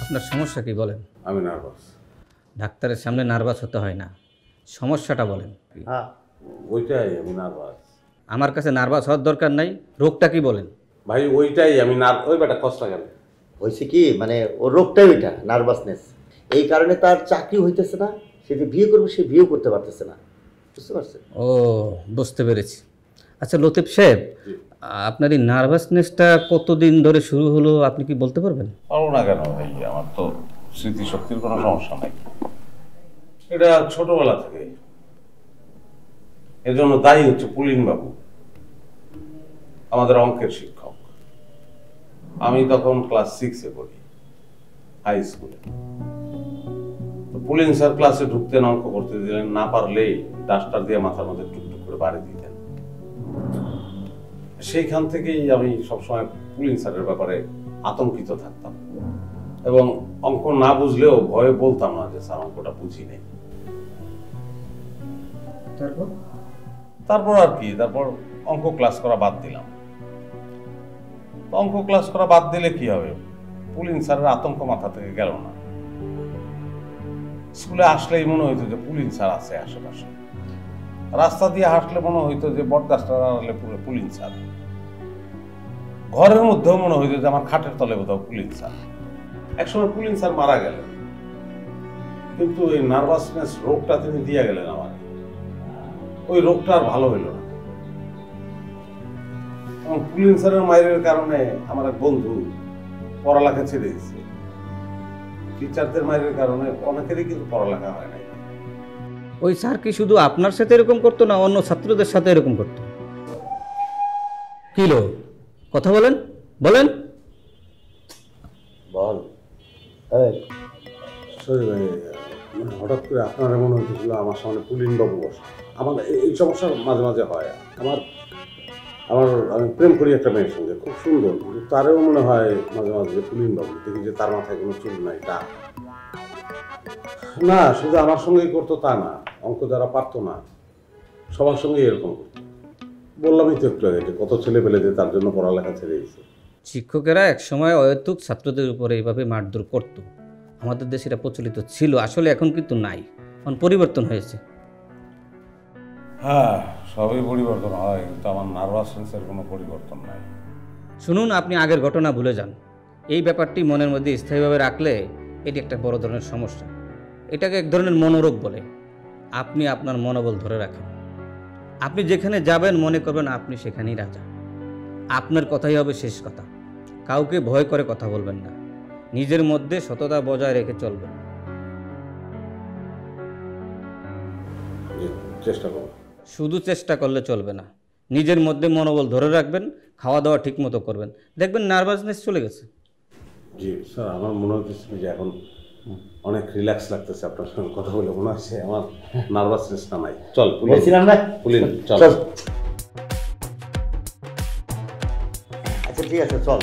আপনার সমস্যা কি বলেন? আমি নার্ভাস। ডাক্তারের সামনে নার্ভাস হতে হয় না, সমস্যাটা বলেন। হ্যাঁ, ওইটাই আমি নার্ভাস। আমার কাছে নার্ভাস হওয়ার দরকার নাই, রোগটা কি বলেন? ভাই ওইটাই আমি ওই বেটা কষ্ট গেল হয়েছে কি, মানে ওর রোগটাই ওইটা, নার্ভাসনেস। এই কারণে তার চাকরি হইতেছে না, সে যে বিয়ে করবে সে বিয়েও করতে পারতেছে না, বুঝতে পারছেন? ও, বুঝতে পেরেছি। আচ্ছা লতিফ সাহেব, আপনার এই নার্ভাসনেসটা কতদিন ধরে শুরু হলো আপনি কি বলতে পারবেন? পারবো না কেন ভাই, আমার তো স্মৃতিশক্তির কোনো সমস্যা নাই। এটা ছোটবেলা থেকে। এর জন্য দায়ী হচ্ছে পুলিন বাবু, আমাদের অঙ্কের শিক্ষক। আমি তখন ক্লাস 6-এ পড়ি, হাই স্কুলে। পুলিন স্যার ক্লাসে ঢুকতেন, অঙ্ক করতে দিলেন, না পারলেই ডাস্টার দিয়ে মাথার মধ্যে টুকটুক করে বাড়ি দিতেন। সেইখান থেকেই আমি সবসময় পুলিন স্যারের ব্যাপারে আতঙ্কিত থাকতাম এবং অঙ্ক না বুঝলেও ভয়ে বলতাম না যে স্যার অঙ্কটা বুঝি নেই। তারপর আর কি, তারপর অঙ্ক ক্লাস করা বাদ দিলাম। অঙ্ক ক্লাস করা বাদ দিলে কি হবে, পুলিন স্যারের আতঙ্ক মাথা থেকে গেল না। স্কুলে আসলেই মনে হইতো যে পুলিন স্যার আছে আশেপাশে, রাস্তা দিয়ে হাঁটলে মনে হইতো যে বটগাছটার আড়ালে পুরো পুলিন স্যার, ঘরের মধ্যেও মনে হইতো যে আমার খাটের তলে কোথাও পুলিন স্যার। একসময় পুলিন স্যার মারা গেলেন, কিন্তু এই নার্ভাসনেস রোগটা তিনি দিয়ে গেলেন আমার, ওই রোগটা আর ভালো হইল না। এবং পুলিন স্যারের মায়ের কারণে আমার এক বন্ধু পড়ালেখা ছেড়ে দিচ্ছে। টিচারদের মায়ের কারণে অনেকেরই কিন্তু পড়ালেখা হয় নাই। ওই স্যার কি শুধু আপনার সাথে এরকম করতো না অন্য ছাত্রদের সাথে এরকম করতো? কিলো কথা বলেন, বলেন। বল। সরি ভাই, হঠাৎ করে আপনারা মনে হচ্ছিল আমার সামনে পুলিন বাবু বসে। আমার এই সমস্যা মাঝে মাঝে হয়। আমি প্রেম করি একটা মেয়ের সঙ্গে, খুব সুন্দর, কিন্তু তারও মনে হয় মাঝে মাঝে পুলিন বাবু। দেখি যে তার মাথায় কোনো চুল নাই, তা না শুধু আমার সঙ্গেই করতো তা না, অঙ্ক যারা পারতো না সবার সঙ্গেই এরকম করতো। বললামই তো একটু আগে কত ছেলে পেলে যে তার জন্য পড়ালেখা ছেড়ে দিয়েছে। শিক্ষকেরা একসময় অহেতুক ছাত্রদের উপরে এইভাবে মারধর করতো, আমাদের দেশে এটা প্রচলিত ছিল, আসলে এখন কিন্তু নাই, এখন পরিবর্তন হয়েছে। হ্যাঁ, সবই পরিবর্তন হয়, কিন্তু আমার নার্ভাসনেসের কোনো পরিবর্তন নাই। শুনুন, আপনি আগের ঘটনা ভুলে যান। এই ব্যাপারটি মনের মধ্যে স্থায়ীভাবে রাখলে এটি একটা বড় ধরনের সমস্যা। এটাকে এক ধরনের মনোরোগ বলে। আপনি আপনার মনোবল ধরে রাখেন। আপনি যেখানে যাবেন মনে করবেন আপনি সেখানেই রাজা, আপনার কথাই হবে শেষ কথা। কাউকে ভয় করে কথা বলবেন না, নিজের মধ্যে সততা বজায় রেখে চলবেন। চেষ্টা করব। শুধু চেষ্টা করলে চলবে না, নিজের মধ্যে মনোবল ধরে রাখবেন, খাওয়া দাওয়া ঠিক মতো করবেন, দেখবেন নার্ভাসনেস চলে গেছে। জি স্যার, আমার মনে হচ্ছে যে এখন অনেক রিল্যাক্স লাগতেছে আপনার সঙ্গে কথা বলে। মনে হচ্ছে আমার নার্ভাসনেসটা নাই। চল বলছিলাম না পুলিন, চল। আচ্ছা ঠিক আছে, চল।